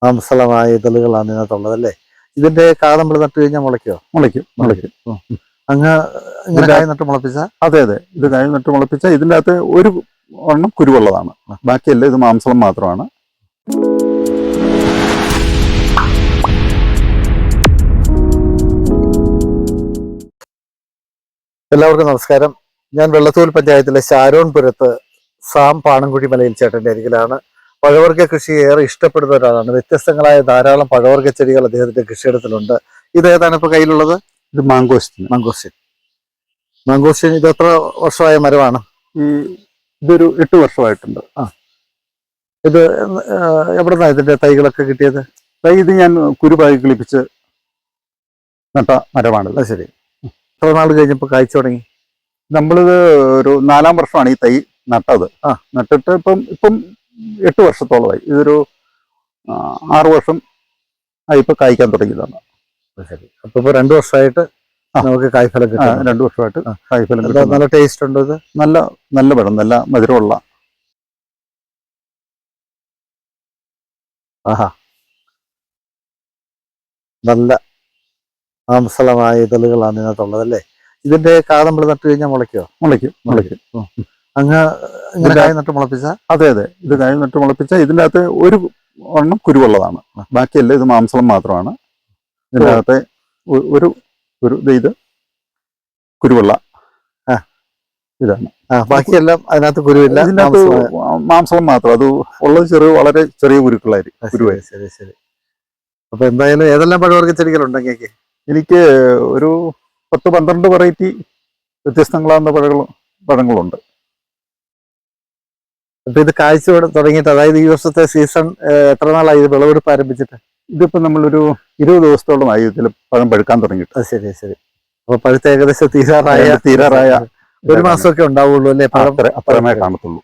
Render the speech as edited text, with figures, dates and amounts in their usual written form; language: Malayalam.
മാംസളമായ ഇതളുകളാണ് ഇതിനകത്തുള്ളത് അല്ലേ? ഇതിന്റെ കാ നമ്മൾ നട്ടു കഴിഞ്ഞാൽ മുളയ്ക്കോ? മുളയ്ക്കും. അങ്ങ് ഇങ്ങനെ കായ് നട്ട് മുളപ്പിച്ച? അതെ, ഇത് കായ് നട്ട് മുളപ്പിച്ച ഇതിൻ്റെ അകത്ത് ഒരു ഒരെണ്ണം കുരുവുള്ളതാണ്, ബാക്കിയല്ല ഇത് മാംസളം മാത്രമാണ്. എല്ലാവർക്കും നമസ്കാരം. ഞാൻ വെള്ളത്തൂൽ പഞ്ചായത്തിലെ ശാരോൺപുരത്ത് സാം പാണൻകുഴി മലയിൽ ചേട്ടൻ്റെ അരികിലാണ്. പഴവർഗ്ഗ കൃഷി ഏറെ ഇഷ്ടപ്പെടുന്ന ഒരാളാണ്. വ്യത്യസ്തങ്ങളായ ധാരാളം പഴവർഗ്ഗ ചെടികൾ അദ്ദേഹത്തിന്റെ കൃഷിയിടത്തിലുണ്ട്. ഇത് ഏതാണ് ഇപ്പോൾ കയ്യിലുള്ളത്? ഇത് മാങ്കോസ്റ്റിൻ. ഇത് എത്ര വർഷമായ മരമാണ്? ഇതൊരു 8 വർഷമായിട്ടുണ്ട്. ഇത് എവിടുന്നാണ് ഇതിന്റെ തൈകളൊക്കെ കിട്ടിയത്? ഇത് ഞാൻ കുരുപായി കിളിപ്പിച്ച് നട്ട മരമാണത്. ശരി. എത്ര നാൾ കഴിഞ്ഞപ്പോൾ കായ്ച്ചു തുടങ്ങി? നമ്മളിത് ഒരു 4-ാം വർഷമാണ് ഈ തൈ നട്ടത്. നട്ടിട്ട് ഇപ്പം 8 വർഷത്തോളമായി. ഇതൊരു 6 വർഷം ഇപ്പൊ കായ്ക്കാൻ തുടങ്ങിയതാണ്. ശരി. അപ്പൊ ഇപ്പൊ 2 വർഷമായിട്ട് നമുക്ക് കായ്ഫലം കിട്ടും. 2 വർഷമായിട്ട് കായ്ഫലം കിട്ടും. നല്ല ടേസ്റ്റ് ഉണ്ടോ ഇത്? നല്ല പഴം, നല്ല മധുരമുള്ള. നല്ല മാംസളമായ ഇതളുകളാണ് ഇതിനകത്തുള്ളത് അല്ലേ? ഇതിന്റെ കാ നമ്മൾ നട്ടു കഴിഞ്ഞാൽ മുളയ്ക്കോ? മുളയ്ക്കും. അങ്ങ് ഇങ്ങനെ കായ് നട്ട് മുളപ്പിച്ച? അതെ, ഇത് കായ് നട്ട് മുളപ്പിച്ച ഇതിൻ്റെ അകത്ത് ഒരു ഒരെണ്ണം കുരുവുള്ളതാണ്, ബാക്കിയല്ല ഇത് മാംസളം മാത്രമാണ്. ഇതിൻ്റെ അകത്തെ ഒരു ഇത് കുരുവുള്ള ഇതാണ്. ബാക്കിയെല്ലാം അതിനകത്ത് കുരുവില്ല, ഇതിനകത്ത് മാംസളം മാത്രം. അത് ഉള്ളത് വളരെ ചെറിയ കുരുക്കളായിരിക്കും. കുരുവായി. ശരി. അപ്പൊ എന്തായാലും ഏതെല്ലാം പഴവർഗ്ഗ ചെടികളുണ്ടെങ്കിൽ? എനിക്ക് ഒരു 10-12 വെറൈറ്റി വ്യത്യസ്തങ്ങളാകുന്ന പഴങ്ങളുണ്ട്. അപ്പൊ ഇത് കാഴ്ച തുടങ്ങിയിട്ട്, അതായത് ഈ വർഷത്തെ സീസൺ എത്ര നാളായി ഇത് വിളവെടുപ്പ് ആരംഭിച്ചിട്ട്? ഇതിപ്പോ നമ്മളൊരു 20 ദിവസത്തോളമായി ഇതിൽ പഴം പഴുക്കാൻ തുടങ്ങിയിട്ട്. ശരി. അപ്പൊ പഴുത്ത ഏകദേശം തീരാറായ 1 മാസമൊക്കെ ഉണ്ടാവുള്ളൂ അല്ലേ? അത്രമേ കാണത്തുള്ളൂ.